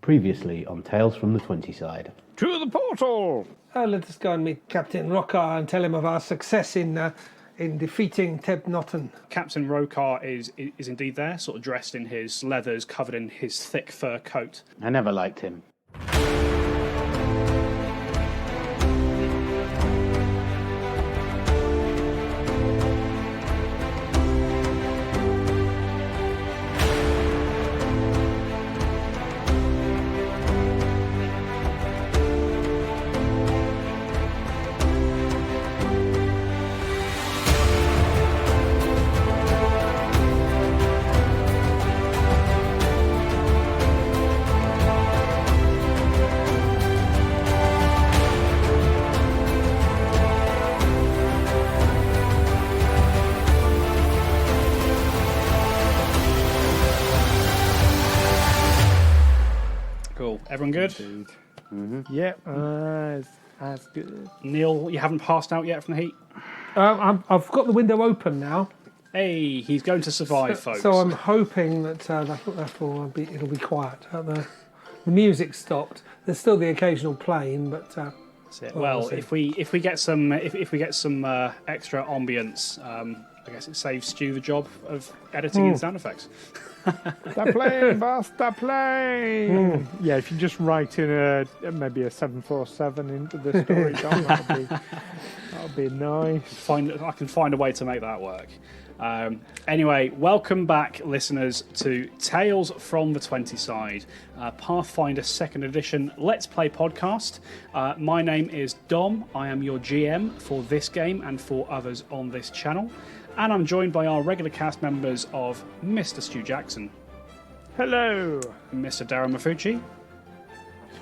Previously on Tales from the 20 Side. To the portal! Let us go and meet Captain Rokar and tell him of our success in defeating Tebnotten. Captain Rokar is indeed there, sort of dressed in his leathers, covered in his thick fur coat. I never liked him. Everyone good? Mm-hmm. Yep, as good. Neil, you haven't passed out yet from the heat? I've got the window open now. Hey, he's going to survive, folks. So I'm hoping that it'll be quiet. The music stopped. There's still the occasional plane, but that's it. Well, if we get some extra ambience, I guess it saves Stu the job of editing in sound effects. The plane, boss, the plane. Yeah, if you just write in maybe a 747 into the story, that'll be nice. I can find a way to make that work. Anyway, welcome back, listeners, to Tales from the 20 Side, Pathfinder 2nd Edition Let's Play podcast. My name is Dom. I am your GM for this game and for others on this channel. And I'm joined by our regular cast members of Mr. Stu Jackson. Hello. Mr. Darren Mafucci.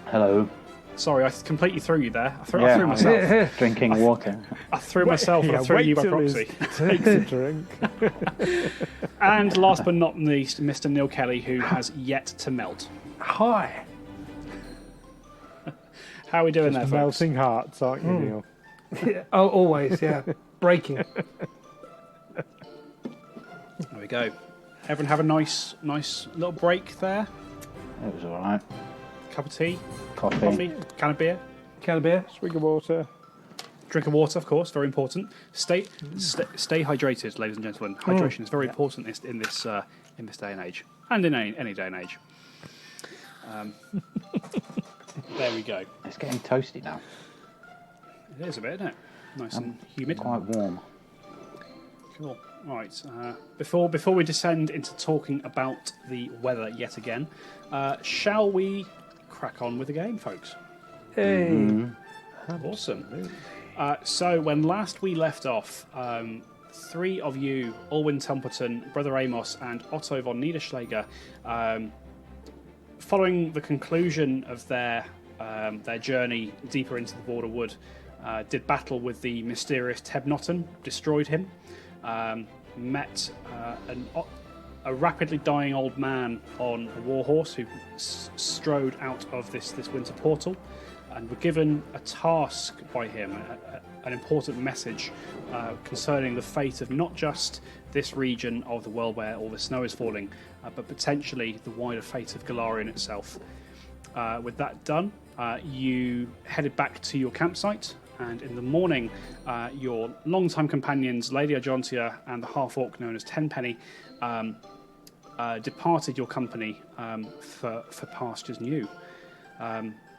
Hello. Sorry, I completely threw you there. I threw myself. Drinking water. I threw myself and I threw you by proxy. Takes a drink. And last but not least, Mr. Neil Kelly, who has yet to melt. Hi. How are we doing there, folks? Melting hearts, aren't you, Neil? Yeah, always, yeah. Breaking. There we go. Everyone have a nice little break there. It was alright. Cup of tea, Coffee. can of beer, Swig of water. drink of water, of course, very important. Stay hydrated, ladies and gentlemen. Hydration is very important in this day and age, and in any day and age. There we go. It's getting toasty now. It is a bit, isn't it? Nice and humid. Quite warm. Cool. Right. Before we descend into talking about the weather yet again, shall we crack on with the game, folks? Hey. Mm-hmm. Awesome. So when last we left off, three of you, Alwyn Templeton, Brother Amos, and Otto von Niederschläger, following the conclusion of their journey deeper into the Border Wood, did battle with the mysterious Tebnotten, destroyed him. Met a rapidly dying old man on a warhorse who strode out of this winter portal, and were given a task by him, an important message concerning the fate of not just this region of the world where all the snow is falling, but potentially the wider fate of Galarian itself. With that done, you headed back to your campsite. And in the morning, your longtime companions, Lady Argentea and the half-orc known as Tenpenny, departed your company for pastures new.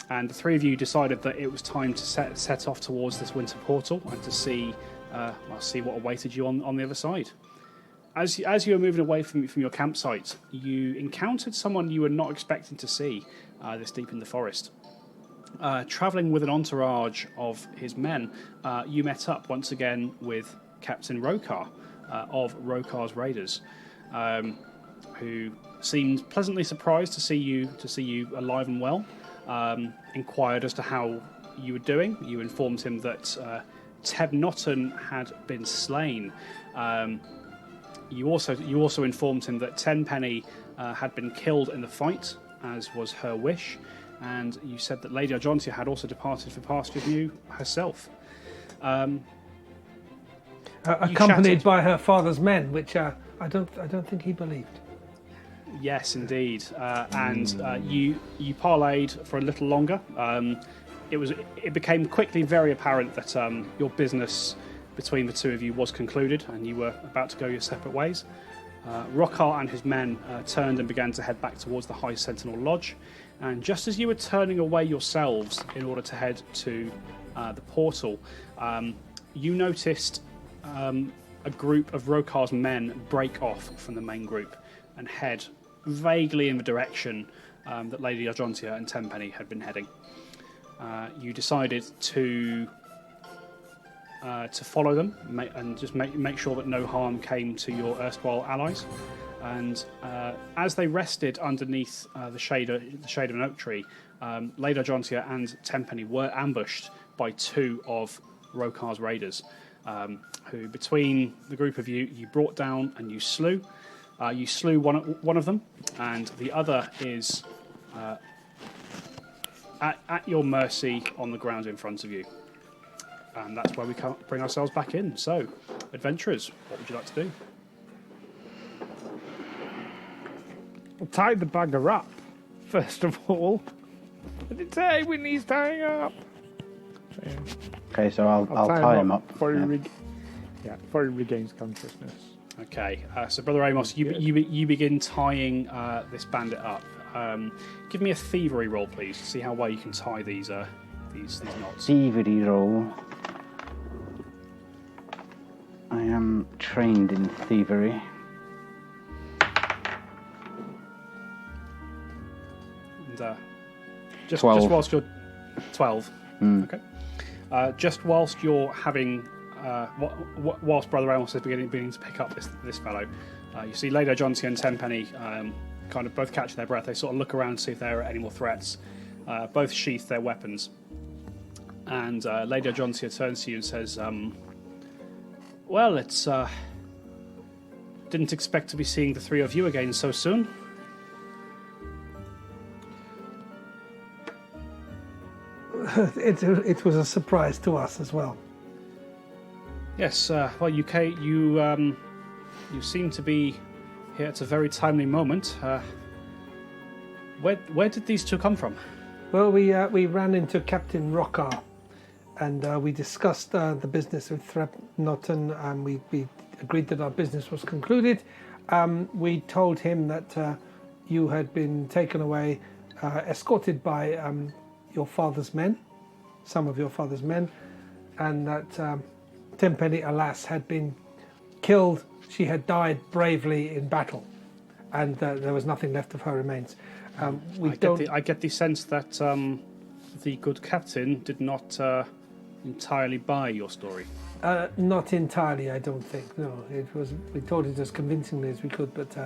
And the three of you decided that it was time to set off towards this winter portal and to see what awaited you on the other side. As you were moving away from your campsite, you encountered someone you were not expecting to see this deep in the forest. Travelling with an entourage of his men, you met up once again with Captain Rokar of Rokar's Raiders, who seemed pleasantly surprised to see you alive and well. Inquired as to how you were doing. You informed him that Tebnotten had been slain. You also informed him that Tenpenny had been killed in the fight, as was her wish. And you said that Lady Argentea had also departed for pastures new herself. Accompanied by her father's men, which I don't think he believed. Yes, indeed. And you parlayed for a little longer. It became quickly very apparent that your business between the two of you was concluded, and you were about to go your separate ways. Rockhart and his men turned and began to head back towards the High Sentinel Lodge. And just as you were turning away yourselves in order to head to the portal, you noticed a group of Rokhar's men break off from the main group and head vaguely in the direction that Lady Argentea and Tenpenny had been heading. You decided to follow them and just make sure that no harm came to your erstwhile allies. And as they rested underneath the shade of an oak tree, Lady Argentea and Tenpenny were ambushed by two of Rokhar's raiders, who between the group of you brought down and you slew. You slew one of them, and the other is at your mercy on the ground in front of you. And that's where we can't bring ourselves back in. So, adventurers, what would you like to do? We'll tie the bagger up, first of all. What did it say when he's tying up? Okay, so I'll tie him up. Before he regains consciousnness. Okay, so Brother Amos, you begin tying this bandit up. Give me a thievery roll, please, to see how well you can tie these knots. Thievery roll. I am trained in thievery. And just 12. whilst you're 12. Okay. Just whilst you're having, whilst Brother Amos is beginning to pick up this fellow, you see Lady Argentea and Tenpenny kind of both catch their breath. They sort of look around to see if there are any more threats. Both sheath their weapons. And Lady Argentea turns to you and says, well, it's... didn't expect to be seeing the three of you again so soon. It was a surprise to us as well. Yes, well, you seem to be here at a very timely moment. Where did these two come from? Well, we ran into Captain Rockar, and we discussed the business with Threpnoton, and we agreed that our business was concluded. We told him that you had been taken away, escorted by your father's men, some of your father's men, and that Tenpenny, alas, had been killed. She had died bravely in battle, and there was nothing left of her remains. I get the sense that the good captain did not entirely buy your story. Not entirely, I don't think. No, we told it as convincingly as we could, but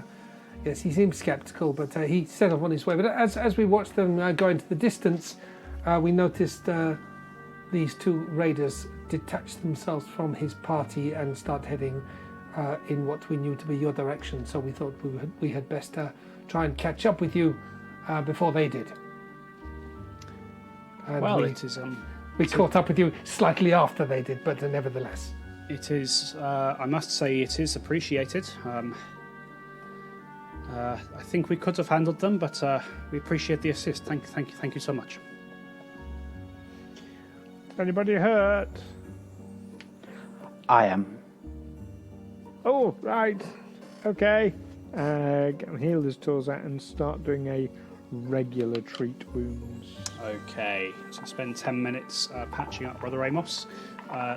yes, he seemed sceptical. But he set off on his way. But as we watched them go into the distance, we noticed these two raiders detach themselves from his party and start heading in what we knew to be your direction. So we thought we had best try and catch up with you before they did. And well, it is. We caught up with you slightly after they did, but nevertheless. It is. I must say, it is appreciated. I think we could have handled them, but we appreciate the assist. Thank you so much. Anybody hurt? I am. Oh, right. Okay. Get and heal his toes out and start doing a regular treat wounds. Okay, so spend 10 minutes patching up Brother Amos.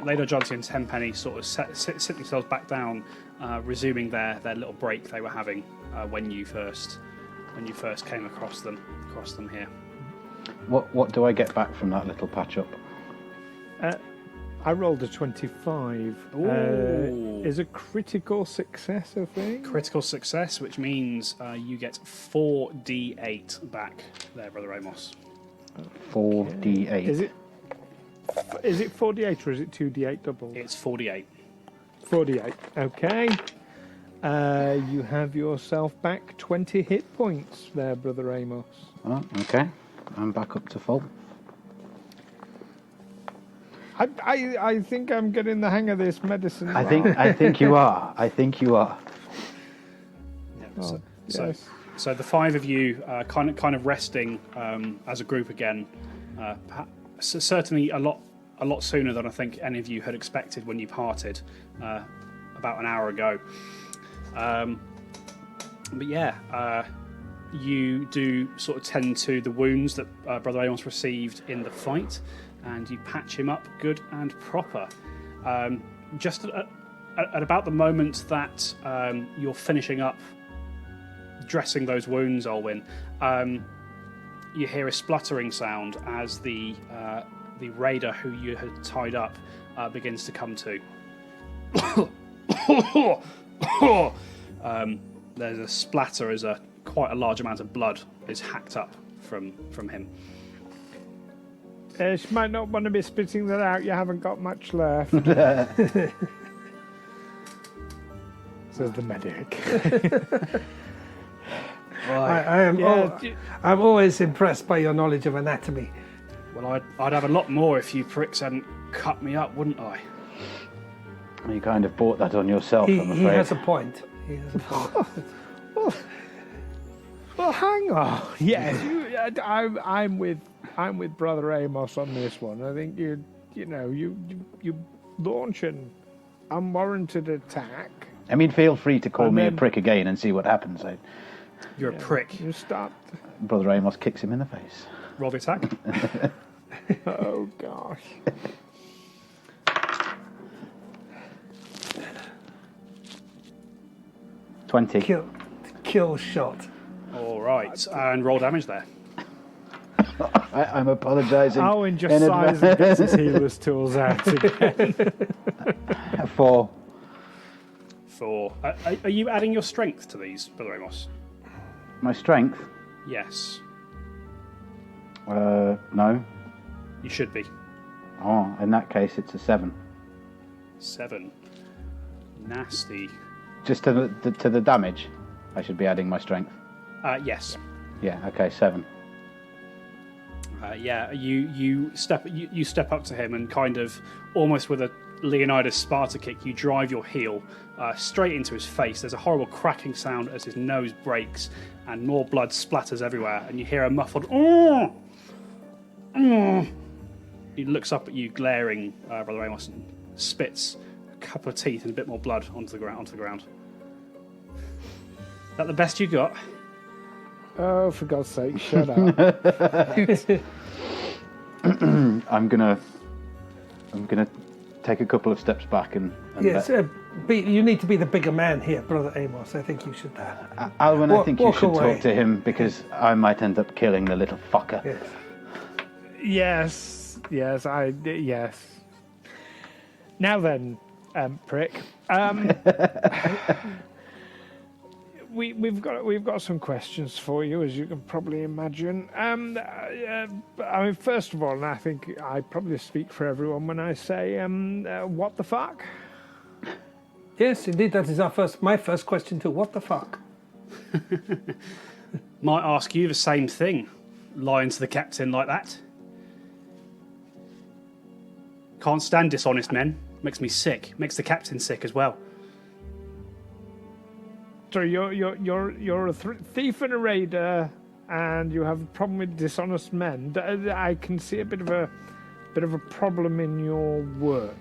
Lady Argentea and Tenpenny sort of sit themselves back down, resuming their little break they were having when you first came across them here. What do I get back from that little patch up? I rolled a 25. Is a critical success a thing? Critical success, which means you get 4d8 back there, Brother Amos. 4d8. Is it 4d8 or is it 2d8 double? It's 4d8. 4d8. Okay. You have yourself back 20 hit points there, Brother Amos. Oh, okay. I'm back up to full. I think I'm getting the hang of this medicine. I think you are. Yeah, Oh, so yes. So the five of you kind of resting as a group again. Certainly a lot sooner than I think any of you had expected when you parted about an hour ago. But yeah, you do sort of tend to the wounds that Brother Amos received in the fight, and you patch him up good and proper. Just at about the moment that you're finishing up dressing those wounds, Alwyn, you hear a spluttering sound as the raider who you had tied up begins to come to. There's a splatter as quite a large amount of blood is hacked up from him. She might not want to be spitting that out. You haven't got much left. Says the medic. I'm always impressed by your knowledge of anatomy. Well, I'd have a lot more if you pricks hadn't cut me up, wouldn't I? You kind of bought that on yourself, I'm afraid. He has a point. Well, hang on. Yes, I'm with Brother Amos on this one. I think you launch an unwarranted attack. I mean, feel free to call me a prick again and see what happens. You're a prick. You start. Brother Amos kicks him in the face. Roll the attack. Oh gosh. $20. Kill shot. All right, and roll damage there. I'm apologising. Alwyn just sighs and gets his healer's tools out again. 4. Are you adding your strength to these, Brother Amos? My strength? Yes. No. You should be. Oh, in that case, it's a 7. 7. Nasty. Just to the damage, I should be adding my strength. Yes. Yeah. Okay. 7. Yeah. You step up to him and kind of almost with a Leonidas Sparta kick, you drive your heel straight into his face. There's a horrible cracking sound as his nose breaks, and more blood splatters everywhere. And you hear a muffled "oh, oh." He looks up at you, glaring, Brother Amos, and spits a couple of teeth and a bit more blood onto the ground. Is that the best you got? Oh, for God's sake, shut up. I'm gonna take a couple of steps back and yes, you need to be the bigger man here, Brother Amos. I think you should. Alwyn, I think you should away. talk to him because I might end up killing the little fucker. Yes. Yes. Now then, prick. We've got some questions for you, as you can probably imagine. I mean, first of all, and I think I probably speak for everyone when I say, what the fuck? Yes, indeed, that is my first question too. What the fuck? Might ask you the same thing, lying to the captain like that. Can't stand dishonest men. Makes me sick. Makes the captain sick as well. So you're a thief and a raider, and you have a problem with dishonest men. I can see a bit of a problem in your work.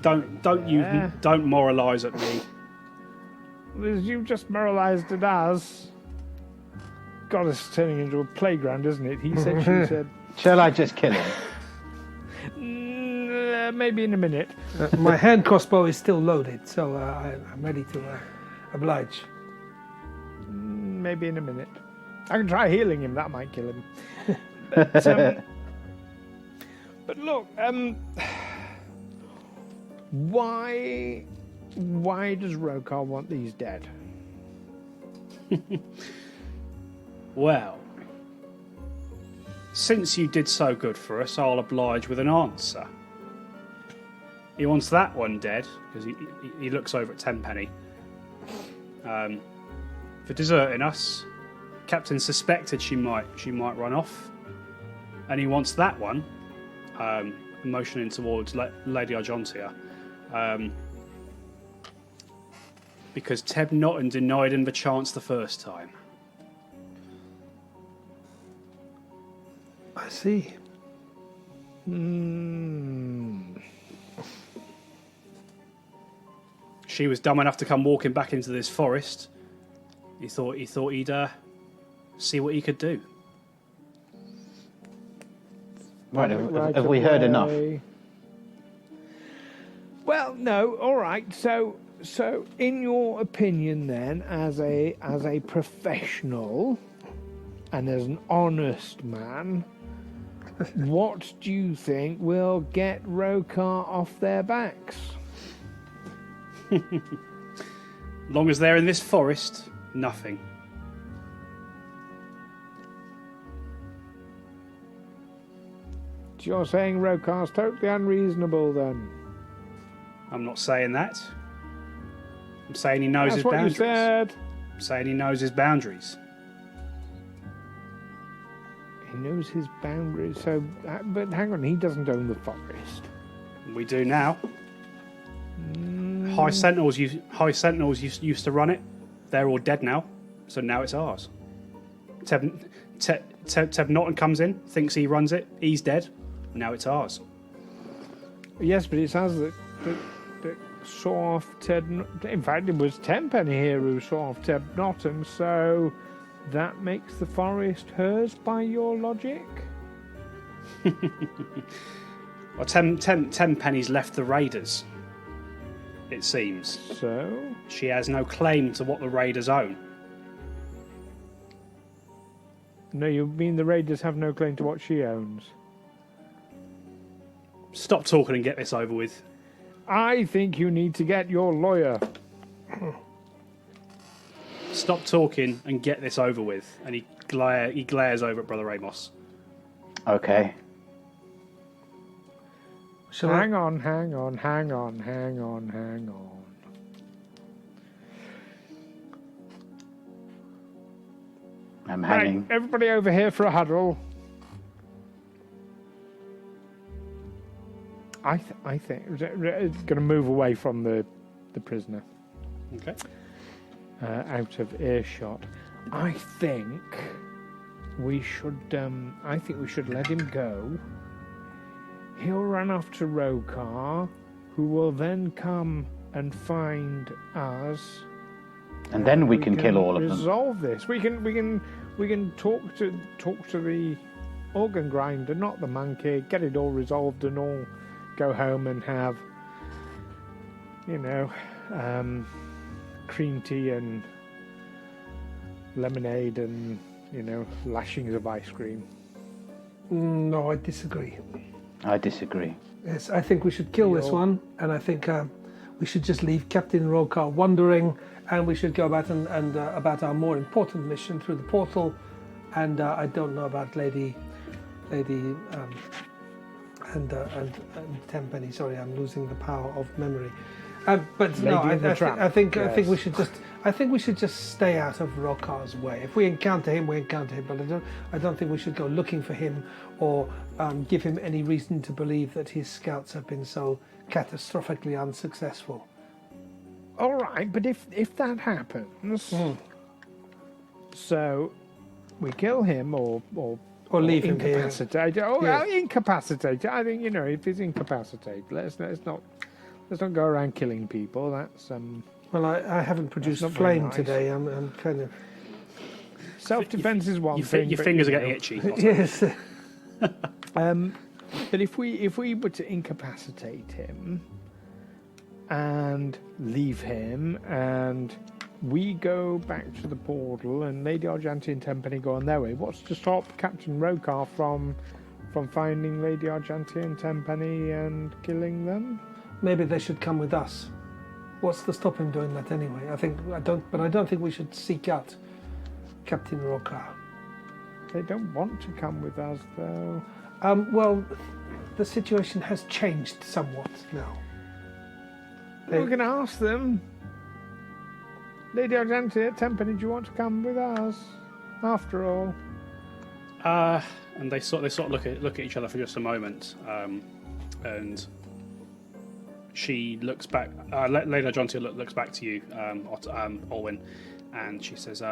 Don't moralise at me. You just moralised at us. God, it's turning into a playground, isn't it? He said, she said. Shall I just kill him? Maybe in a minute. My hand crossbow is still loaded, so I'm ready to oblige. Maybe in a minute. I can try healing him. That might kill him. But look, why does Rokar want these dead? Well, since you did so good for us, I'll oblige with an answer. He wants that one dead, because he looks over at Tenpenny. For deserting us, Captain suspected she might run off, and he wants that one, motioning towards Lady Argentea, because Teb Norton denied him the chance the first time. I see. She was dumb enough to come walking back into this forest. He thought he'd see what he could do. Right, have we heard enough? Well, no. All right. So, in your opinion, then, as a professional and as an honest man, what do you think will get Rokar off their backs? Long as they're in this forest, nothing. So you're saying Rokar's totally unreasonable, then? I'm not saying that. I'm saying he knows his That's what boundaries. you said. I'm saying he knows his boundaries. He knows his boundaries. So, but hang on, he doesn't own the forest. We do now. High Sentinels used to run it. They're all dead now, so now it's ours. Teb Norton comes in, thinks he runs it. He's dead. Now it's ours. Yes, but it sounds that saw off Ted. In fact, it was Tenpenny here who saw off Ted Norton. So that makes the forest hers by your logic. Well, Tenpenny's left the Raiders. It seems. So She has no claim to what the Raiders own. no, you mean the Raiders have no claim to what she owns? Stop talking and get this over with. I think you need to get your lawyer. Stop talking and get this over with. And he glares over at Brother Amos. Okay. Hang on. I'm Right, hanging. everybody over here for a huddle. I think it's going to move away from the prisoner, Okay. out of earshot. I think we should. I think we should let him go. He'll run off to Rokar, who will then come and find us. And then we can kill all of them. Resolve this. We can talk to the organ grinder, not the monkey. Get it all resolved and all go home and have, cream tea and lemonade and lashings of ice cream. No, I disagree. I disagree. Yes, I think we should kill this one, and I think we should just leave Captain Rokar wandering, and we should go about and about our more important mission through the portal. And I don't know about Lady and Tenpenny. Sorry, I'm losing the power of memory. But no, I think we should just. I think we should just stay out of Rokar's way. If we encounter him, we encounter him. But I don't think we should go looking for him or give him any reason to believe that his scouts have been so catastrophically unsuccessful. All right, but if that happens, so we kill him or leave him here. incapacitate. Incapacitate. I think if he's incapacitated, let's not go around killing people. That's Well, I haven't produced not very flame nice. today. I'm kind of self-defense is one thing. Your but, fingers are getting itchy. yes. But if we were to incapacitate him and leave him, and we go back to the portal, and Lady Argentea and Tenpenny go on their way, what's to stop Captain Rokar from finding Lady Argentea and Tenpenny and killing them? Maybe they should come with us. What's to stop him doing that anyway? I don't think we should seek out Captain Rokar. They don't want to come with us, though. Well, the situation has changed somewhat now. We're going to ask them. Lady Argentea, Tenpenny, do you want to come with us? After all. And they sort of look at each other for just a moment, and she looks back. Lady Argentea looks back to you, Alwyn, and she says,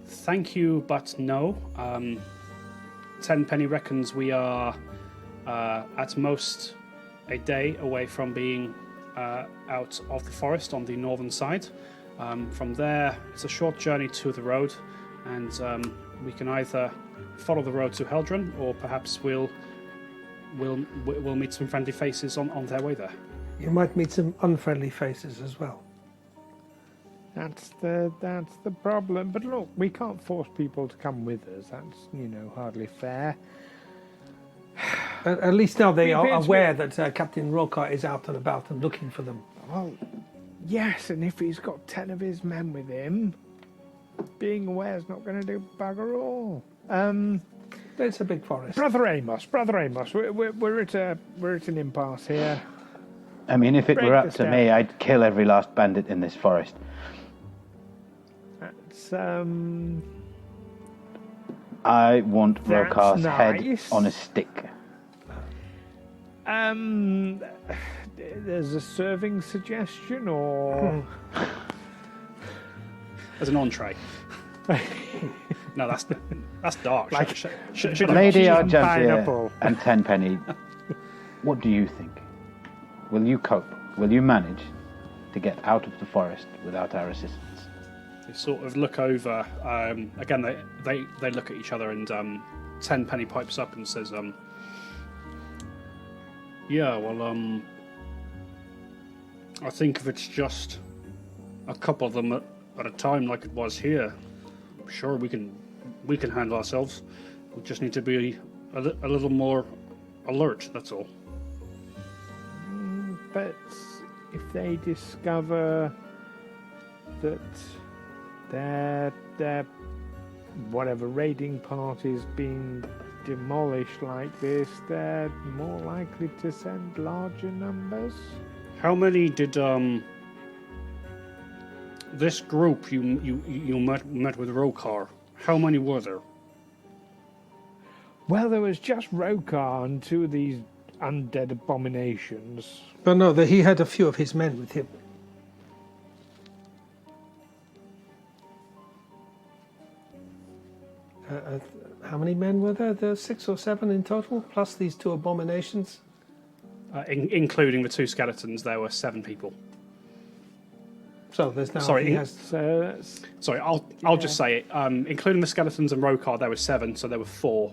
"Thank you, but no. Tenpenny reckons we are at most a day away from being out of the forest on the northern side. From there, it's a short journey to the road, and we can either follow the road to Heldron, or perhaps we'll meet some friendly faces on their way there. You might meet some unfriendly faces as well. That's the problem. But look, we can't force people to come with us. That's, hardly fair. At least now they are aware that Captain Rokar is out and about and looking for them. Well, yes, and if he's got 10 of his men with him, being aware is not going to do bugger all. It's a big forest. Brother Amos, we're at an impasse here. I mean, if it Break were up this to down. me, I'd kill every last bandit in this forest. That's I want That's Rokar's head nice. on a stick. There's a serving suggestion, or As an entree. No, that's dark. Like- Should Lady cheese and Argentea pineapple. and Tenpenny, what do you think? Will you cope? Will you manage to get out of the forest without our assistance? They sort of look over. Again, they look at each other, and Tenpenny pipes up and says, "Yeah, well, I think if it's just a couple of them at a time, like it was here, sure we can handle ourselves. We just need to be a little more alert. That's all." But if they discover that their whatever raiding party's been demolished like this, they're more likely to send larger numbers. How many did this group you met with Rokar? How many were there? Well, there was just Rokar and 2 of these undead abominations. But no, he had a few of his men with him. How many men were there? There were 6 or 7 in total, plus these 2 abominations. Including the 2 skeletons, there were 7 people. So there's now. Sorry, he has. So that's Sorry, I'll just say it. Including the skeletons and Rokar, there were 7, so there were 4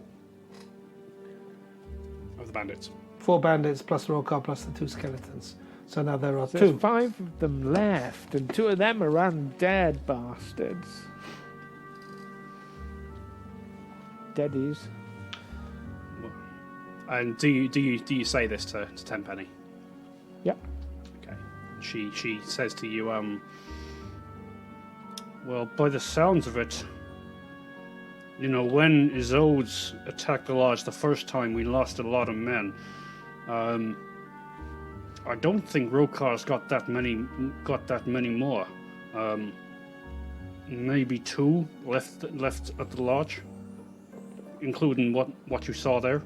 of the bandits. 4 bandits plus Rokar plus the 2 skeletons. So now there are there's 2. 5 of them left, and 2 of them are undead bastards. Deadies. And do you say this to Tenpenny? Yep. Okay. She says to you, well, by the sounds of it, when Isolde's attacked the lodge the first time, we lost a lot of men. I don't think Rokar's got that many more. Maybe 2 left at the lodge, including what you saw there.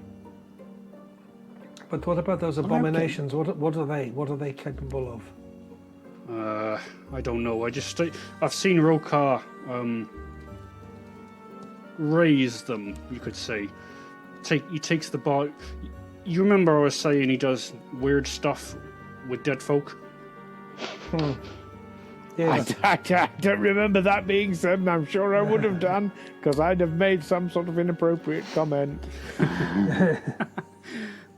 But what about those abominations? What are they? What are they capable of? I don't know. I've seen Rokar raise them, you could say. He takes the body. You remember I was saying he does weird stuff with dead folk? Yeah. I don't remember that being said, and I'm sure I would have done, because I'd have made some sort of inappropriate comment.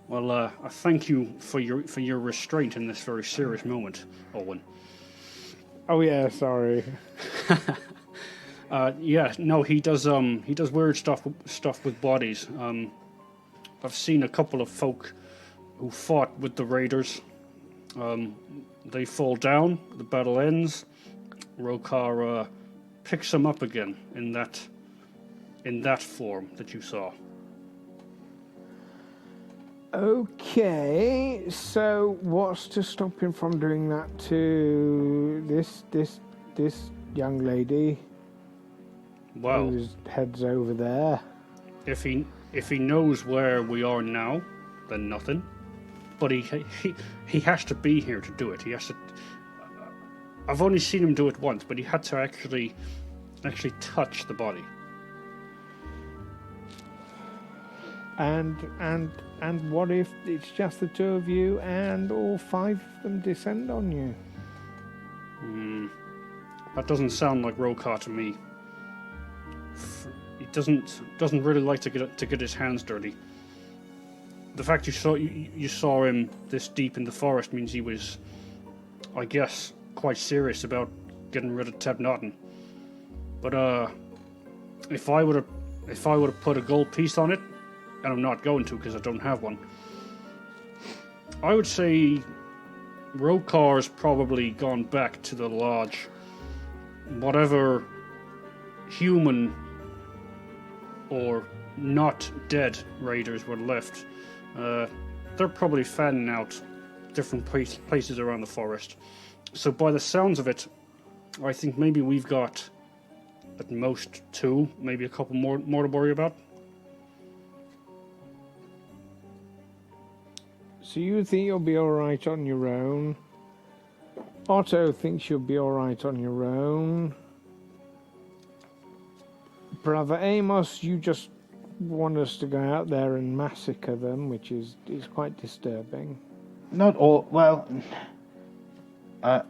Well, I thank you for your restraint in this very serious moment, Alwyn. Oh yeah, sorry. Yeah, no, he does weird stuff with bodies. I've seen a couple of folk who fought with the raiders. They fall down, the battle ends. Rokar picks them up again in that form that you saw. Okay, so what's to stop him from doing that to this young lady Well, whose head's over there? if he knows where we are now, then nothing. But he has to be here to do it. He has to. I've only seen him do it once, but he had to actually touch the body. And what if it's just the two of you and all 5 of them descend on you? That doesn't sound like Rokar to me. He doesn't really like to get his hands dirty. The fact you saw him this deep in the forest means he was, I guess, quite serious about getting rid of Teb Norton. But if I would have put a gold piece on it, and I'm not going to because I don't have one, I would say Rokar's probably gone back to the lodge. Whatever human or not dead raiders were left, they're probably fanning out different places around the forest. So by the sounds of it, I think maybe we've got at most 2, maybe a couple more to worry about. So you think you'll be alright on your own? Otto thinks you'll be alright on your own. Brother Amos, you just want us to go out there and massacre them, which is quite disturbing. Not all. Well, I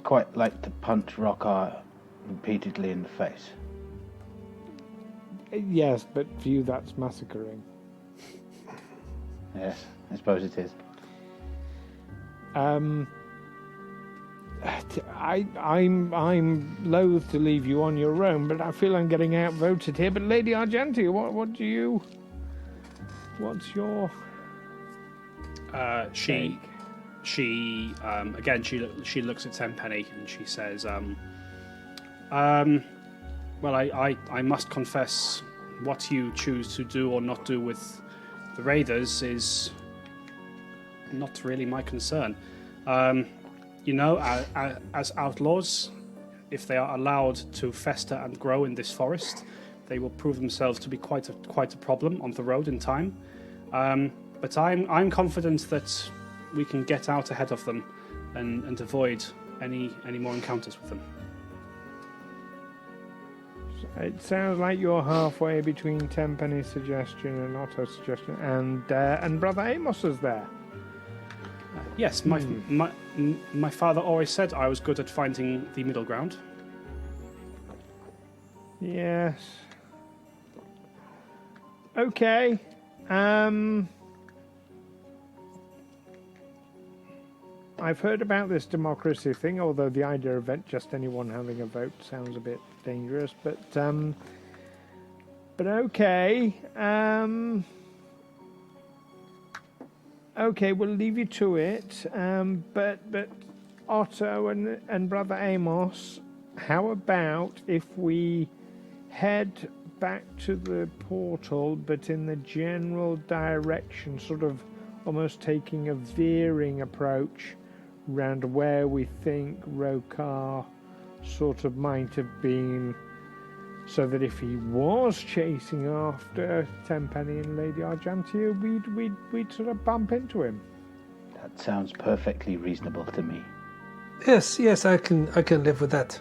quite like to punch Rokar repeatedly in the face. Yes, but for you that's massacring. Yes, I suppose it is. I'm loath to leave you on your own, but I feel I'm getting outvoted here. But Lady Argentea, what do you? What's your? She again she looks at Tenpenny and she says, well, I must confess, what you choose to do or not do with the raiders is not really my concern. As outlaws, if they are allowed to fester and grow in this forest, they will prove themselves to be quite a problem on the road in time. But I'm confident that we can get out ahead of them and avoid any more encounters with them. It sounds like you're halfway between Tenpenny's suggestion and Otto's suggestion, and Brother Amos is there. Yes, my father always said I was good at finding the middle ground. Yes. Okay. I've heard about this democracy thing, although the idea of just anyone having a vote sounds a bit dangerous. But okay. Okay, we'll leave you to it. But Otto and Brother Amos, how about if we head back to the portal, but in the general direction, sort of almost taking a veering approach round where we think Rokar sort of might have been, so that if he was chasing after Tenpenny and Lady Argentea, we'd sort of bump into him. That sounds perfectly reasonable to me. Yes, I can live with that.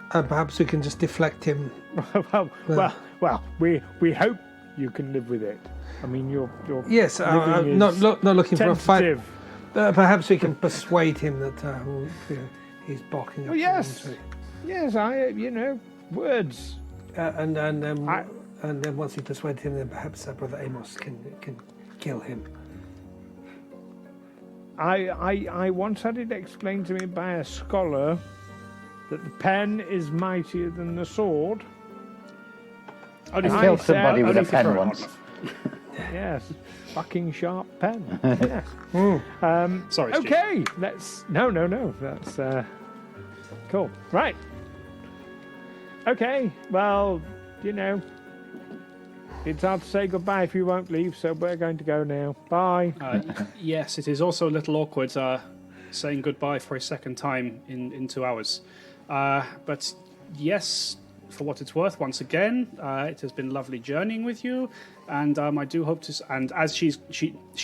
Perhaps we can just deflect him. well, we hope you can live with it. I mean, you're yes, not looking for a fight. Perhaps we can persuade him that he's barking. Oh yes, words. And then once he persuades him, then perhaps Brother Amos can kill him. I once had it explained to me by a scholar that the pen is mightier than the sword. I killed somebody with a pen once. Yes, fucking sharp pen. Yes. Sorry. Okay, no. That's cool. Right. Okay. Well, it's hard to say goodbye if you won't leave, so we're going to go now. Bye. Yes, it is also a little awkward saying goodbye for a second time in 2 hours. But yes, for what it's worth, once again, it has been lovely journeying with you, and I do hope to. And as she's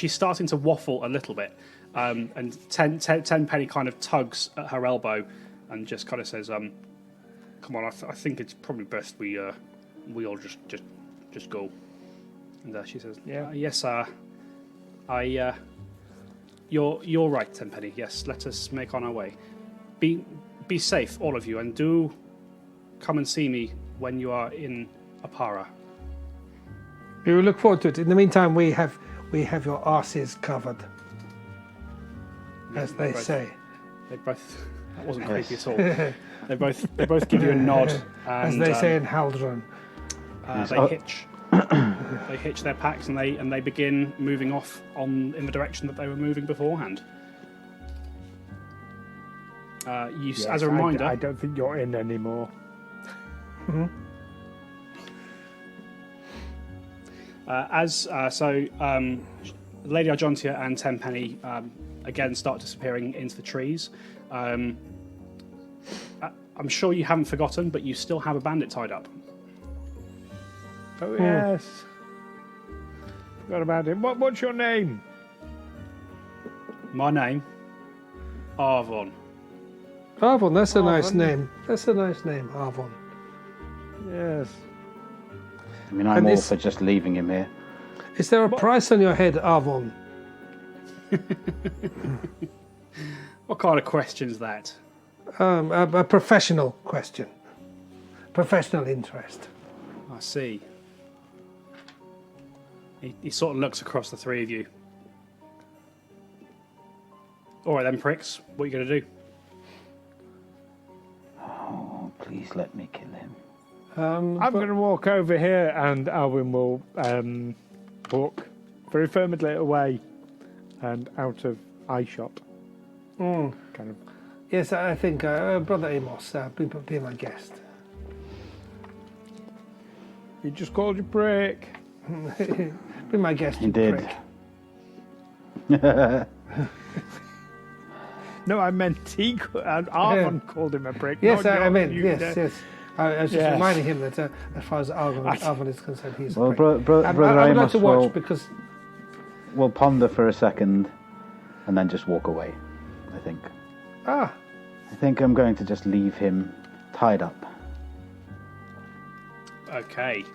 starting to waffle a little bit, and Tenpenny kind of tugs at her elbow, and just kind of says, "Come on, I think it's probably best we all just go." And she says, Yeah. "Yes, you're right, Tenpenny. Yes, let us make on our way. Be safe, all of you, and do come and see me when you are in Apara." We will look forward to it. In the meantime, we have your arses covered, as they say. They both. That wasn't creepy Yes. at all. They both give you a nod, and As they say in Haldron. They hitch their packs and they begin moving off in the direction that they were moving beforehand. Yes, as a reminder, I don't think you're in anymore. Lady Argentea and Tenpenny again start disappearing into the trees. I'm sure you haven't forgotten, but you still have a bandit tied up. Oh yes. Forgot about him. What's your name? My name, Arvon. Arvon, that's a nice Arvon. name. That's a nice name, Arvon. Yes. I mean, I'm And all this- for just leaving him here. Is there a price on your head, Arvon? What kind of question's that? A professional question. Professional interest. I see. He sort of looks across the three of you. All right then, pricks. What are you going to do? Oh, please let me kill him. I'm going to walk over here, and Alwyn will walk very firmly away and out of eye shot. Kind of. Yes, I think Brother Amos, be my guest. You just called your prick. Be my guest, He you did. prick. No, I meant Arvon called him a prick. Yes, not I meant, you. yes. I was just Yes. reminding him that as far as Arvon is concerned, he's Well, a prick. Brother I would like Amos to watch will, because... will ponder for a second and then just walk away, I think. Ah, I think I'm going to just leave him tied up. Okay.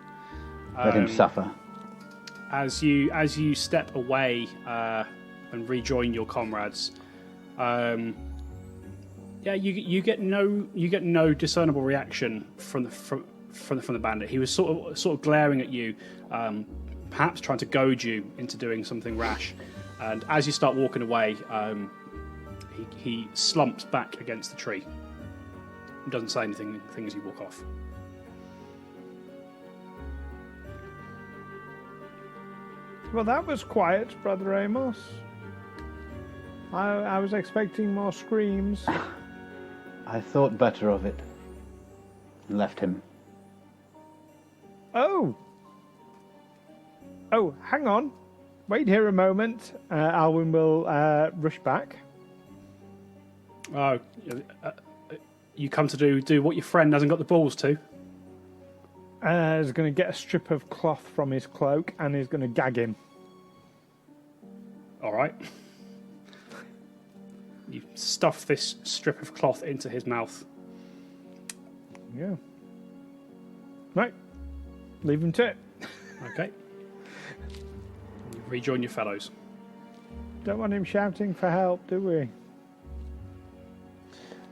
Let him suffer. As you step away and rejoin your comrades, you get no discernible reaction from the bandit. He was sort of glaring at you, perhaps trying to goad you into doing something rash. And as you start walking away, he slumps back against the tree. He doesn't say anything as you walk off. Well, that was quiet, Brother Amos. I was expecting more screams. I thought better of it. Left him. Oh, hang on. Wait here a moment. Alwyn will rush back. Oh, you come to do what your friend hasn't got the balls to. He's going to get a strip of cloth from his cloak and he's going to gag him. All right. You stuff this strip of cloth into his mouth. Yeah. Right. Leave him to it. Okay. You rejoin your fellows. Don't want him shouting for help, do we?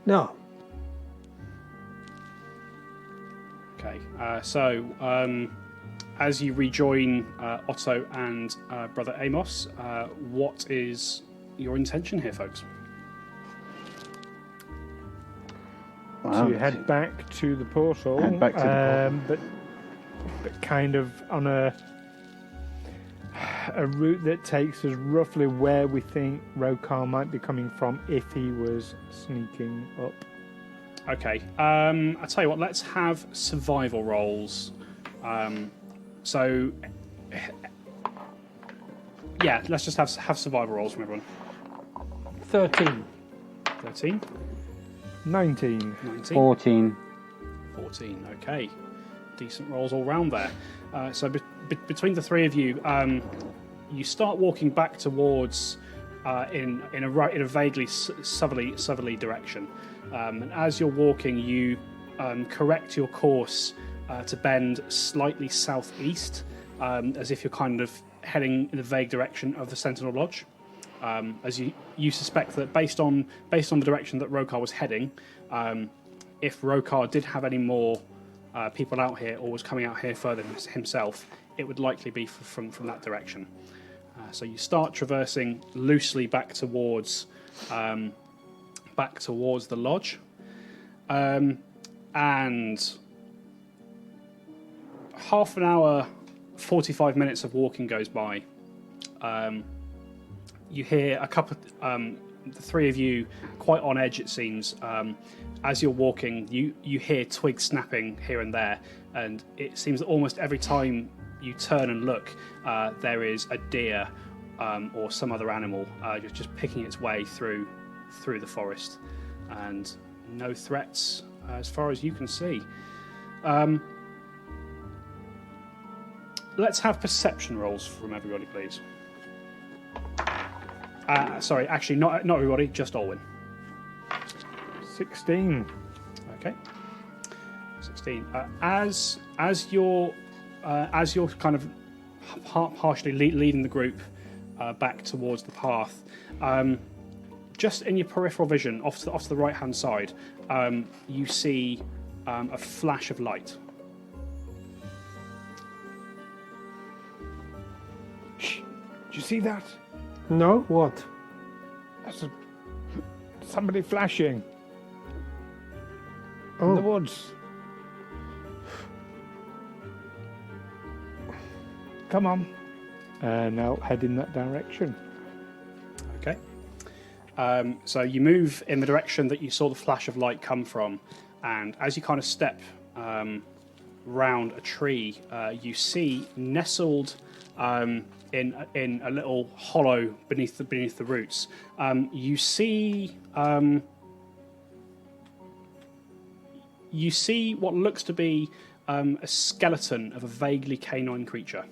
no. Okay. As you rejoin Otto and Brother Amos, what is your intention here, folks? Wow. To head back to the portal. Head back to the portal. But kind of on a route that takes us roughly where we think Rokar might be coming from if he was sneaking up. Okay. I'll tell you what. Let's have survival rolls. Yeah, let's just have survival rolls from everyone. 13. 13, 19. 19, 14. 14. Okay, decent rolls all round there. Between the three of you, you start walking back towards in a vaguely southerly direction. And as you're walking, you correct your course to bend slightly southeast as if you're kind of heading in the vague direction of the Sentinel Lodge. As you suspect that based on the direction that Rokar was heading, if Rokar did have any more people out here or was coming out here further himself, it would likely be from that direction. So you start traversing loosely back towards the lodge, and half an hour, 45 minutes of walking goes by. You hear a couple, the three of you, quite on edge it seems. As you're walking, you hear twigs snapping here and there, and it seems that almost every time you turn and look, there is a deer or some other animal just picking its way through the forest, and no threats as far as you can see. Let's have perception rolls from everybody, please. Sorry, actually, not everybody, just Alwyn. 16. Okay. 16. As you're kind of partially leading the group back towards the path, just in your peripheral vision, off to the right-hand side, you see a flash of light. Shh! Did you see that? No? What? That's somebody flashing in Oh, the woods. Come on. Now head in that direction. Okay. So you move in the direction that you saw the flash of light come from, and as you kind of step round a tree, you see nestled in a little hollow beneath the roots. You see what looks to be a skeleton of a vaguely canine creature.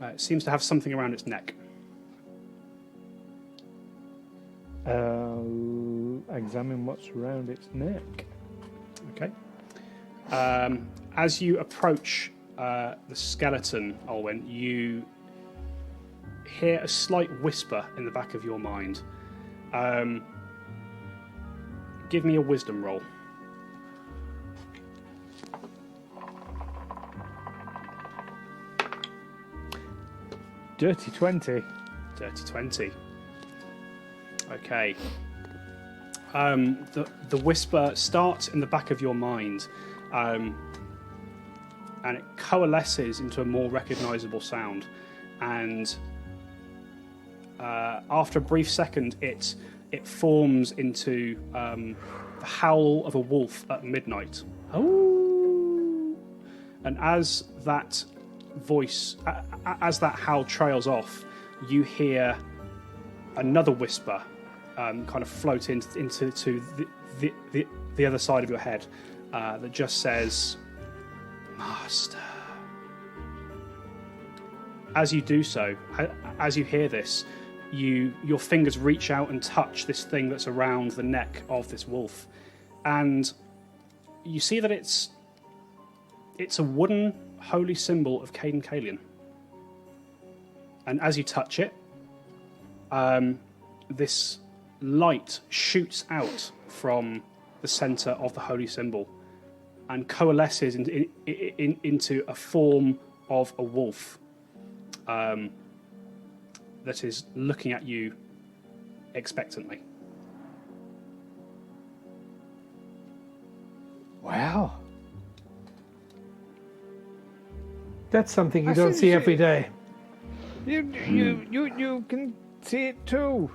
It seems to have something around its neck. Examine what's around its neck. Okay. As you approach the skeleton, Alwyn, you hear a slight whisper in the back of your mind. Give me a wisdom roll. Dirty 20. Dirty 20. Okay. The whisper starts in the back of your mind, and it coalesces into a more recognisable sound. And after a brief second, it forms into the howl of a wolf at midnight. Oh! And as that voice, as that howl trails off, you hear another whisper kind of float into the other side of your head that just says, "Master." As you do so, as you hear this, your fingers reach out and touch this thing that's around the neck of this wolf, and you see that it's a wooden holy symbol of Caden Kalian. And as you touch it, this light shoots out from the centre of the holy symbol and coalesces into a form of a wolf that is looking at you expectantly. Wow. that's something you I don't see- see every day. You can see it too.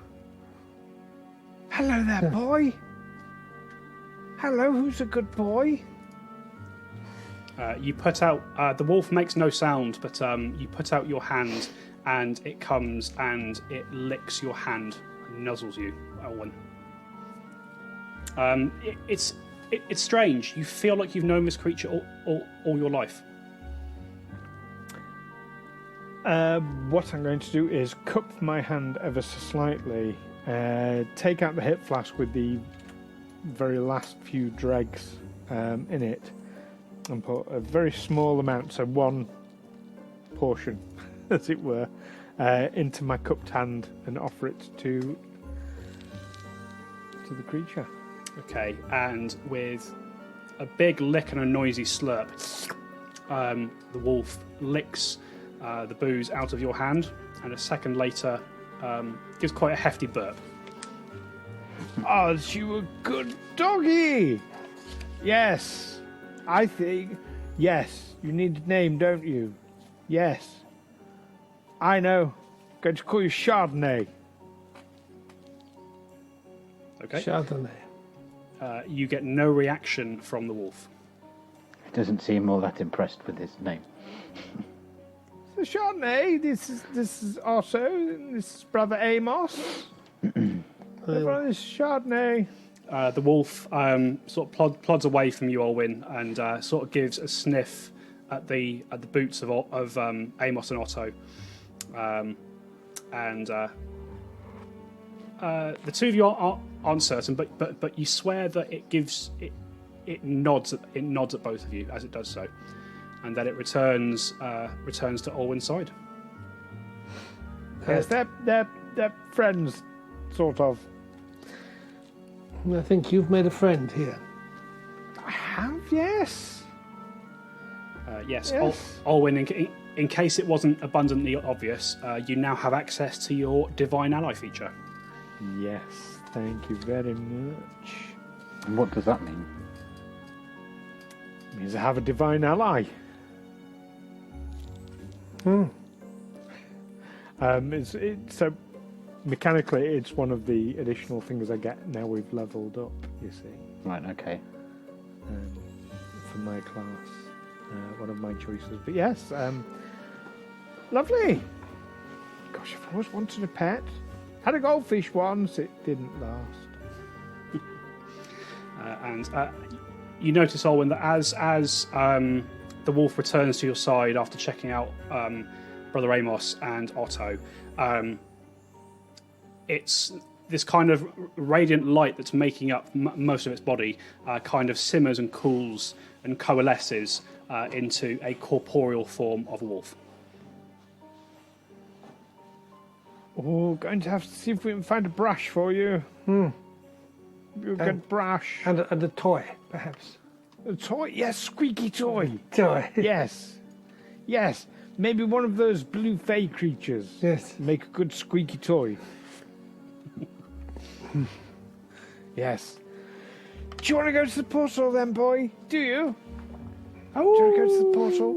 Hello there, boy. Hello, who's a good boy? You put out... the wolf makes no sound, but you put out your hand, and it comes and it licks your hand and nuzzles you, Elwyn. It's strange. You feel like you've known this creature all your life. What I'm going to do is cup my hand ever so slightly, take out the hip flask with the very last few dregs in it, and put a very small amount, so one portion, as it were, into my cupped hand and offer it to the creature. Okay, and with a big lick and a noisy slurp, the wolf licks the booze out of your hand, and a second later gives quite a hefty burp. Oh, you a good doggy! Yes, I think. Yes, you need a name, don't you? Yes. I know. Going to call you Chardonnay. Okay. Chardonnay. You get no reaction from the wolf. He doesn't seem all that impressed with his name. So Chardonnay, this is Otto, this is Brother Amos. Everyone is Chardonnay. The wolf sort of plods away from you, Alwyn, and sort of gives a sniff at the boots of Amos and Otto, and the two of you aren't certain, but you swear that it nods at both of you as it does so, and then it returns to Alwyn's side. Yes, they're friends, sort of. I think you've made a friend here. I have, yes. Yes. Yes. Alwyn, in case it wasn't abundantly obvious, you now have access to your Divine Ally feature. Yes, thank you very much. And what does that mean? It means I have a divine ally. So mechanically, it's one of the additional things I get now we've leveled up, you see. Right, okay. For my class, one of my choices. But yes, lovely. Gosh, I've always wanted a pet. Had a goldfish once, it didn't last. And you notice, Alwyn, that as the wolf returns to your side after checking out Brother Amos and Otto, it's this kind of radiant light that's making up most of its body kind of simmers and cools and coalesces into a corporeal form of a wolf. Oh, going to have to see if we can find a brush for you. You good brush. And a toy, perhaps. A toy? Yes, squeaky toy. Toy. Yes. Yes. Maybe one of those blue fey creatures. Yes. Make a good squeaky toy. Yes. Do you want to go to the portal then, boy? Do you? Do you want to go to the portal?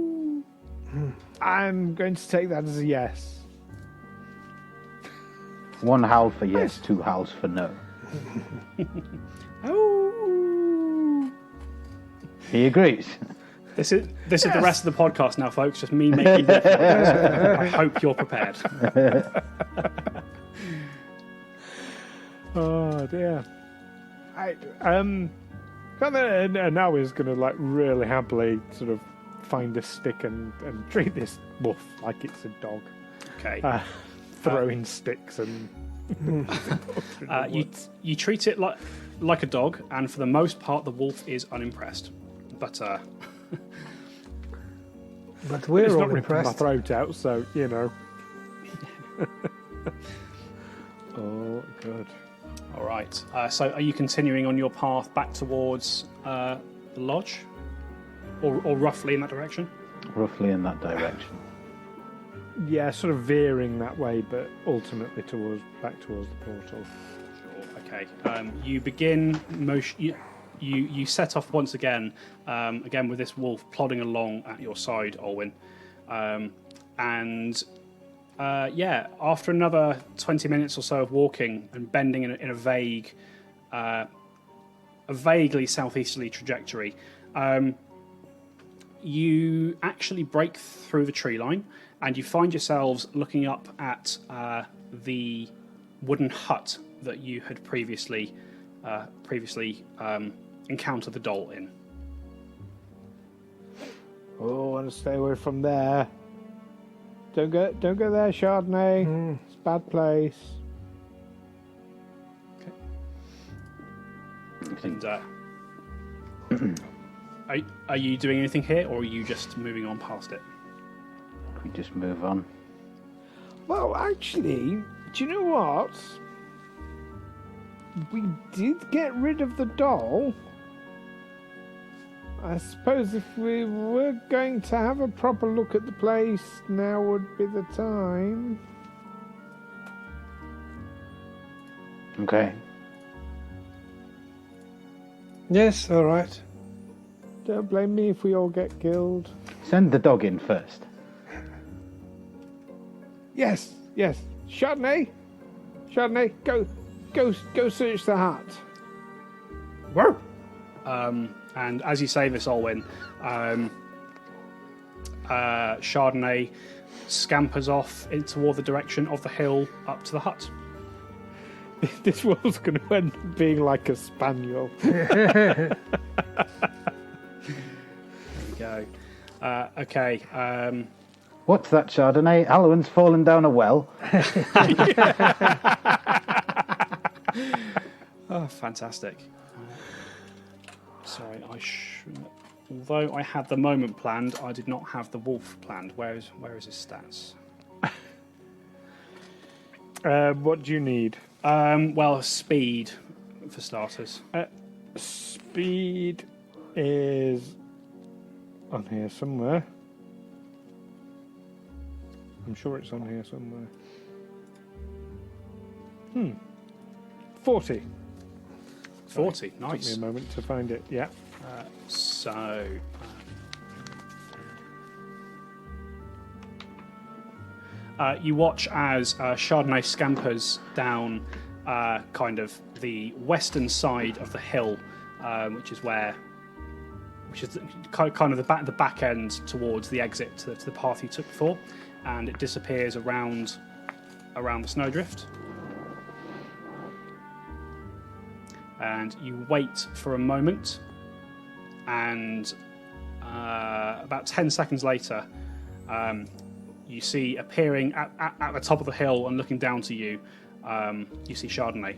I'm going to take that as a yes. One howl for yes, two howls for no. Oh. He agrees. This is the rest of the podcast now, folks. Just me making that noise. I hope you're prepared. Oh dear. Now he's going to really happily sort of find a stick and treat this wolf like it's a dog. Okay. Throwing sticks and you treat it like a dog, and for the most part, the wolf is unimpressed. But we're it's all not ripping impressed. my throat out, so you know. Oh, good. all right. So, are you continuing on your path back towards the lodge, or roughly in that direction? Roughly in that direction. Yeah, sort of veering that way, but ultimately back towards the portal. Sure. Okay. You begin motion. You set off once again, again with this wolf plodding along at your side, Alwyn, and after another 20 minutes or so of walking and bending in a vaguely southeasterly trajectory, you actually break through the tree line, and you find yourselves looking up at the wooden hut that you had previously encountered the doll in. Oh, I want to stay away from there. Don't go there, Chardonnay. It's a bad place. And are you doing anything here, or are you just moving on past it? We just move on. Well, actually, do you know what? We did get rid of the doll. I suppose if we were going to have a proper look at the place, now would be the time. Okay. Yes, all right. Don't blame me if we all get killed. Send the dog in first. Yes. Chardonnay, go search the hut. Whoa. And as you say this, Alwyn, Chardonnay scampers off toward the direction of the hill up to the hut. This world's going to end up being like a spaniel. There we go. Okay. What's that, Chardonnay? Alwyn's fallen down a well. Oh, fantastic. Sorry, although I had the moment planned, I did not have the wolf planned. Where is his stats? What do you need? Well, speed, for starters. Speed is on here somewhere. I'm sure it's on here somewhere. 40. 40, Took nice. me a moment to find it. Yeah. You watch as Chardonnay scampers down kind of the western side of the hill, which is kind of the back end towards the exit to the path you took before, and it disappears around the snowdrift. And you wait for a moment, and about 10 seconds later, you see appearing at the top of the hill and looking down to you, you see Chardonnay.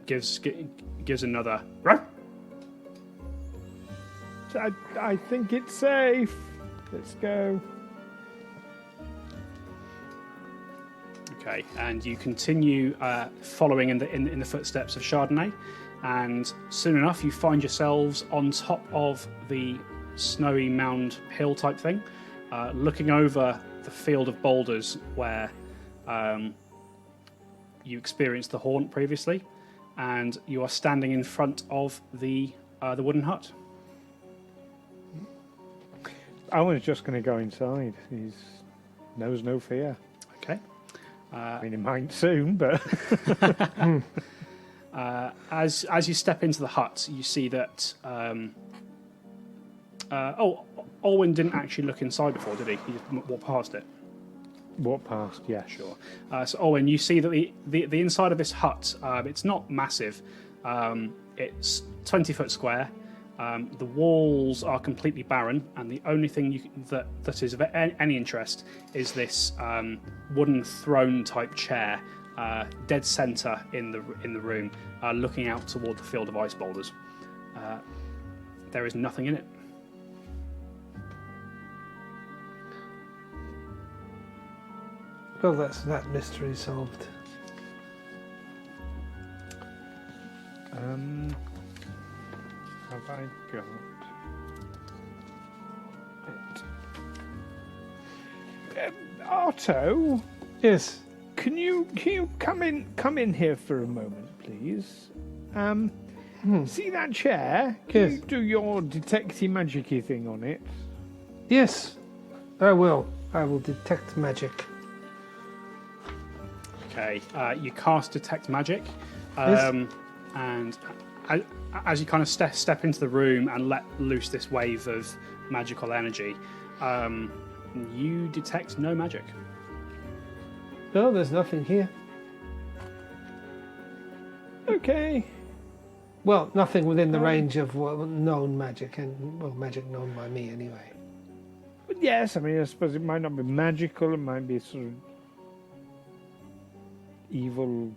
Gives another. I think it's safe. Let's go. Okay, and you continue following in the footsteps of Chardonnay, and soon enough you find yourselves on top of the snowy mound hill type thing, looking over the field of boulders where you experienced the haunt previously, and you are standing in front of the wooden hut. Alwyn's just going to go inside. He knows no fear. Okay. I mean, he might soon, but as you step into the hut, you see that. Alwyn didn't actually look inside before, did he? He just walked past it. walk past. Yeah, Sure. So Alwyn, you see that the inside of this hut, it's not massive. It's 20 foot square. The walls are completely barren, and the only thing that is of any interest is this wooden throne type chair, dead center in the room, looking out toward the field of ice boulders. There is nothing in it. Well, that's that mystery solved. Have I got it? Otto, Yes. can you come in here for a moment, please? See that chair? Can Yes. you do your detecty magicy thing on it? Yes. I will. I will detect magic. Okay, you cast Detect Magic, Yes. and as you kind of step into the room and let loose this wave of magical energy, you detect no magic. No, there's nothing here. Okay. Well, nothing within the range of known magic, and magic known by me anyway. But yes, I mean, I suppose it might not be magical. It might be sort of evil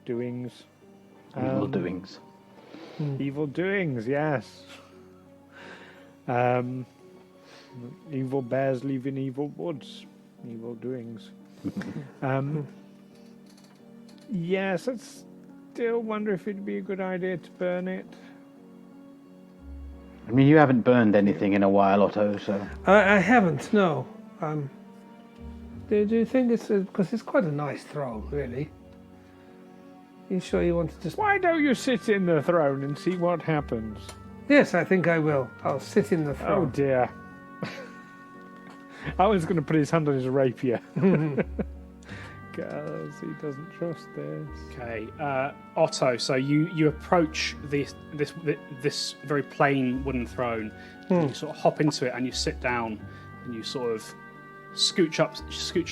doings. Evil doings. Evil doings, yes. Evil bears live in evil woods. Evil doings. Yes, I still wonder if it'd be a good idea to burn it. I mean, you haven't burned anything in a while, Otto, so... I haven't, no. Do you think it's... Because it's quite a nice throne, really. You sure you want to just... Why don't you sit in the throne and see what happens? Yes, I think I will. I'll sit in the Oh throne. dear. I was going to put his hand on his rapier. Because he doesn't trust this. Okay, Otto. So you approach this very plain wooden throne. And you sort of hop into it and you sit down and you sort of scooch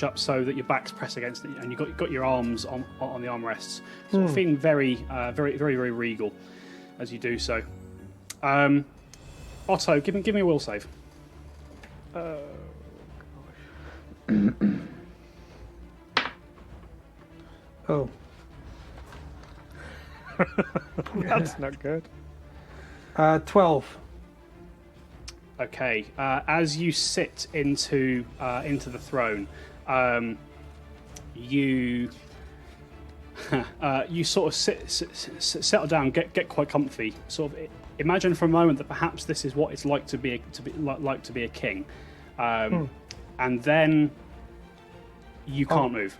up so that your back's pressed against it and you've got your arms on the armrests. Sort of feeling very regal as you do so. Otto, give me a will save. Oh. That's not good. 12. Okay, as you sit into the throne, you you sort of settle down, get quite comfy. Sort of imagine for a moment that perhaps this is what it's like to be a king, and then you can't move.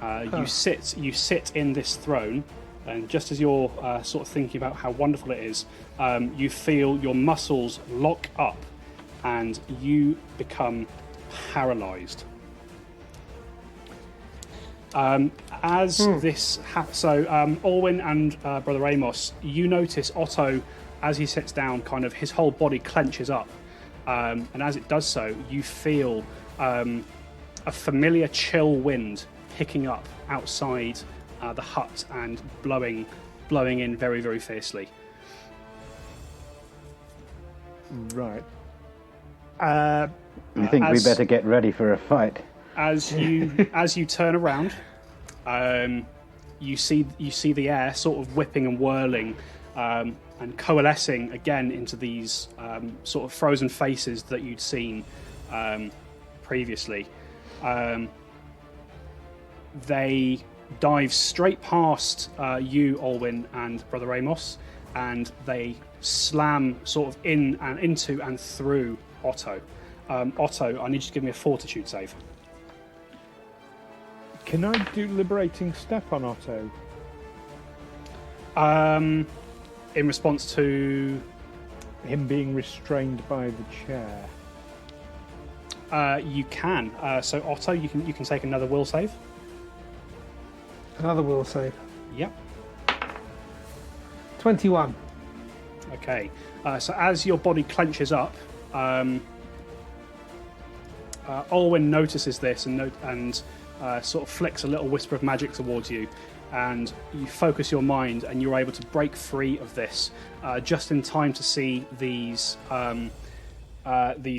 You sit in this throne, and just as you're sort of thinking about how wonderful it is, you feel your muscles lock up, and you become paralysed. Alwyn and Brother Amos, you notice Otto, as he sits down, kind of his whole body clenches up, and as it does so, you feel a familiar chill wind picking up outside the hut and blowing in very, very fiercely. Right. You think we better get ready for a fight? As you turn around, you see the air sort of whipping and whirling and coalescing again into these sort of frozen faces that you'd seen previously. They dive straight past you, Alwyn, and Brother Amos, and they slam sort of into and through Otto. Otto, I need you to give me a fortitude save. Can I do liberating step on Otto? In response to him being restrained by the chair. You can. So Otto, you can take another will save. Another will save. Yep. 21. Okay. So as your body clenches up, Alwyn notices this and sort of flicks a little whisper of magic towards you, and you focus your mind, and you're able to break free of this just in time to see these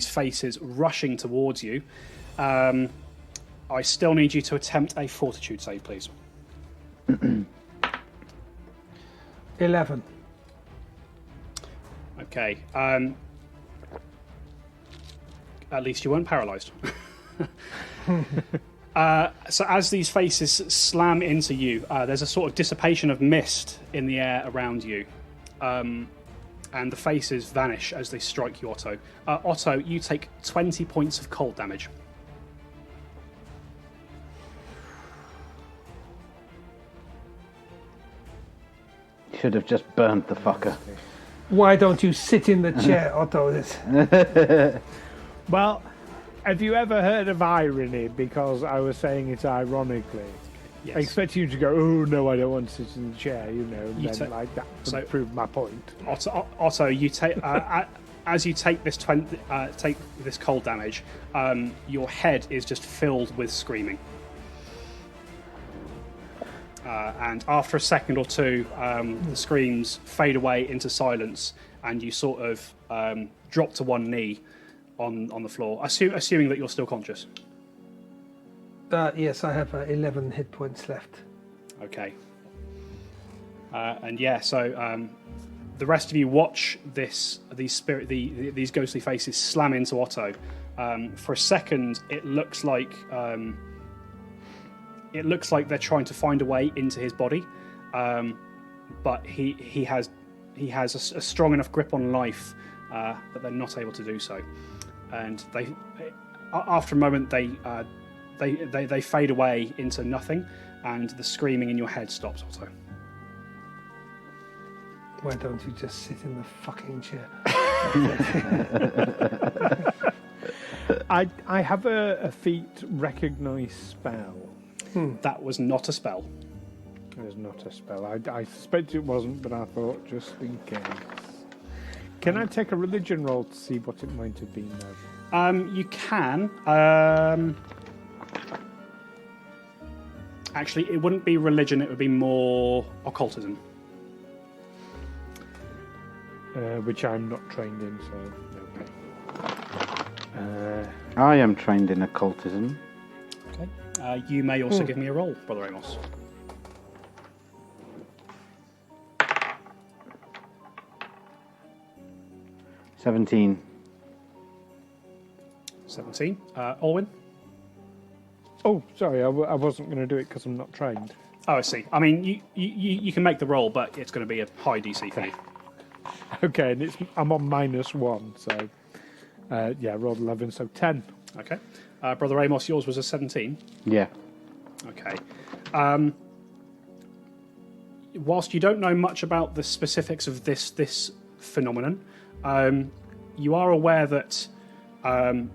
faces rushing towards you. I still need you to attempt a fortitude save, please. 11. Okay. At least you weren't paralysed. So as these faces slam into you, there's a sort of dissipation of mist in the air around you. And the faces vanish as they strike you, Otto. Otto, you take 20 points of cold damage. Should have just burnt the fucker. Why don't you sit in the chair, Otto? Well, have you ever heard of irony? Because I was saying it ironically. Yes. I expect you to go, oh no, I don't want to sit in the chair, and then like that would prove my point. Otto, you take as you take this take this cold damage, your head is just filled with screaming. And after a second or two, the screams fade away into silence, and you sort of drop to one knee on the floor, assuming that you're still conscious. Yes, I have 11 hit points left. Okay. And yeah, so The rest of you watch these ghostly faces slam into Otto. For a second, it looks like they're trying to find a way into his body, but he has a strong enough grip on life that they're not able to do so. And after a moment, they fade away into nothing, and the screaming in your head stops, Otto. Why don't you just sit in the fucking chair? I have a feat recognise spell. That was not a spell. It was not a spell. I suspect it wasn't, but I thought just in case. Can I take a religion roll to see what it might have been, though? You can. Actually, it wouldn't be religion. It would be more occultism. Which I'm not trained in, so okay. I am trained in occultism. Okay. You may also give me a roll, Brother Amos. 17. 17. Alwyn? Oh, sorry, I wasn't going to do it because I'm not trained. Oh, I see. I mean, you can make the roll, but it's going to be a high DC for you. Okay, and I'm on -1, so yeah, rolled 11, so 10. Okay. Brother Amos, yours was a 17. Yeah. Okay. Whilst you don't know much about the specifics of this phenomenon, you are aware that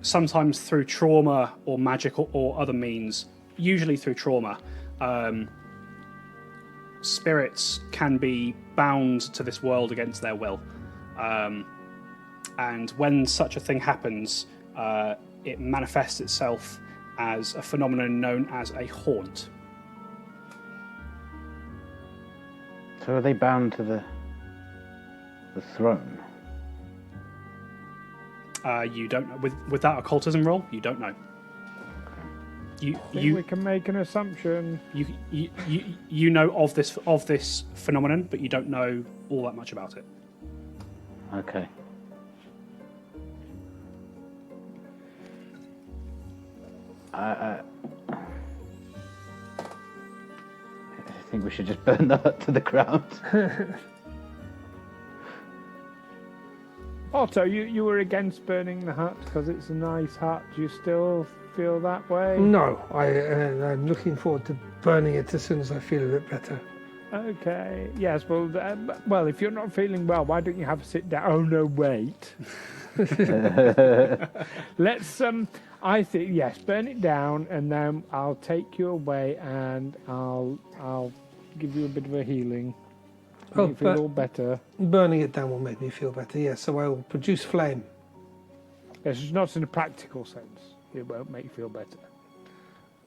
sometimes through trauma or magic or other means, usually through trauma, spirits can be bound to this world against their will. And when such a thing happens, it manifests itself as a phenomenon known as a haunt. So are they bound to the throne? You don't know. With that occultism roll, you don't know. We can make an assumption. You know of this phenomenon, but you don't know all that much about it. Okay. I think we should just burn the hut to the ground. Otto, you were against burning the hut because it's a nice hut. Do you still feel that way? No, I'm looking forward to burning it as soon as I feel a bit better. Okay. Yes. Well, if you're not feeling well, why don't you have a sit down? Oh no, wait. Let's. I think yes. Burn it down, and then I'll take you away, and I'll give you a bit of a healing. Make you feel all better. Burning it down will make me feel better. Yes. So I will produce flame. Yes, it's not in a practical sense. It won't make you feel better.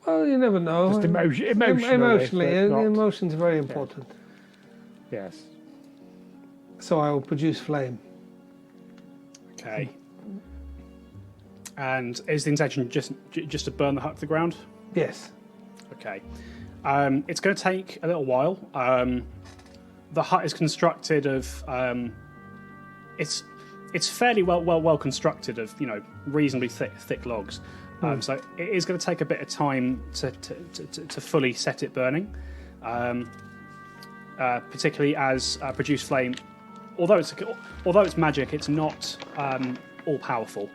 Well, you never know. Just emotionally. Emotions are very important. Yes. So I will produce flame. Okay. And is the intention just to burn the hut to the ground? Yes. Okay. It's going to take a little while. The hut is constructed of. It's fairly well constructed of reasonably thick logs. So it is going to take a bit of time to fully set it burning. Particularly as produce flame. Although it's magic, it's not all powerful.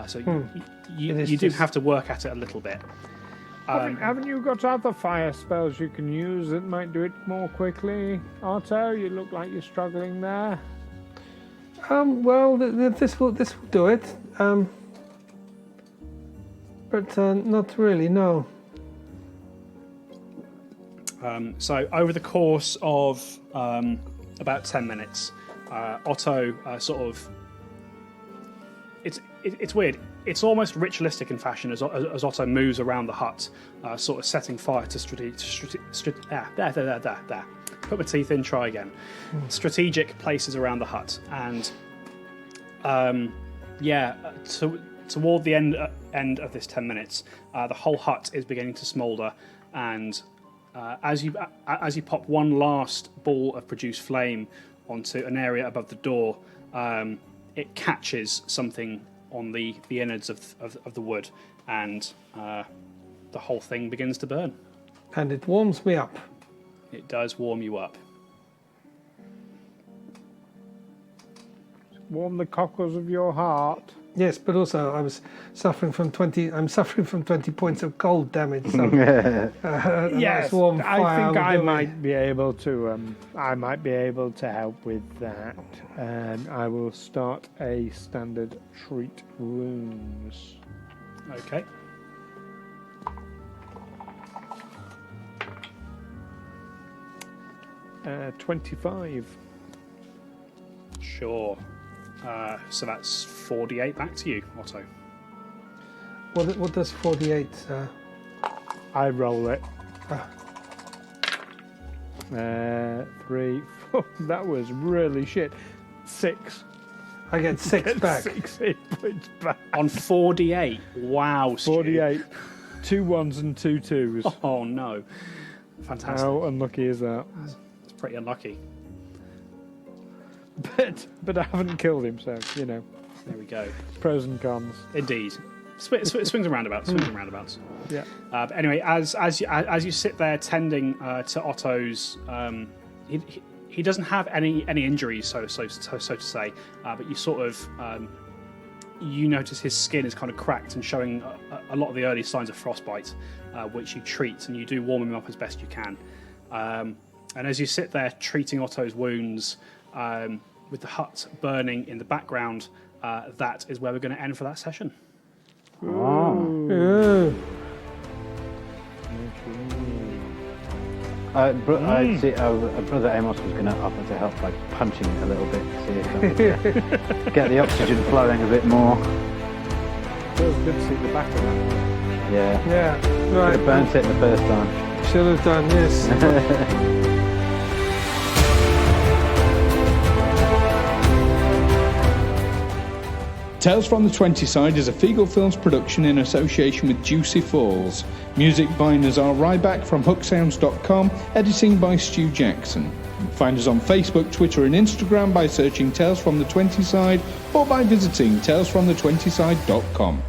So you do have to work at it a little bit. Haven't you got other fire spells you can use that might do it more quickly? Otto, you look like you're struggling there. Well, this will do it. But not really, no. So over the course of about 10 minutes, Otto sort of... It's weird. It's almost ritualistic in fashion as Otto moves around the hut, sort of setting fire to Put my teeth in, try again. Strategic places around the hut. And toward the end of this 10 minutes, the whole hut is beginning to smoulder, and as you pop one last ball of produced flame onto an area above the door, it catches something on the innards of the wood, and the whole thing begins to burn. And it warms me up. It does warm you up. Warm the cockles of your heart. Yes, but also I'm suffering from 20 points of cold damage. So, a Yes, nice warm fire I think would I do me. might be able to help with that. And I will start a standard treat wounds. Okay. Uh, 25. Sure. So that's 4d8 back to you, Otto. What does 48? I roll it. Ah. 3, 4. That was really shit. 6. I get 6 back. 6 hit points back. On 4d8. Wow, Stu. 48. 2 1s and 2 2s. Oh no. Fantastic. How unlucky is that? It's pretty unlucky. But I haven't killed him, so, you know. There we go. Pros and cons. Indeed. Swings and roundabouts. Swings and roundabouts. Yeah. But anyway, as you sit there tending to Otto's, he doesn't have any injuries, so to say. But you sort of you notice his skin is kind of cracked and showing a lot of the early signs of frostbite, which you treat, and you do warm him up as best you can. And as you sit there treating Otto's wounds, with the hut burning in the background, that is where we're going to end for that session. I see. Brother Amos was going to offer to help by punching it a little bit, see if get the oxygen flowing a bit more. Feels good to see the back of that. Yeah. Yeah, Could right. have burnt it the first time. Should have done, yes. Tales from the 20 Side is a Feagle Films production in association with Juicy Falls. Music by Nazar Ryback from hooksounds.com, editing by Stu Jackson. Find us on Facebook, Twitter and Instagram by searching Tales from the 20 Side or by visiting talesfromthe20side.com.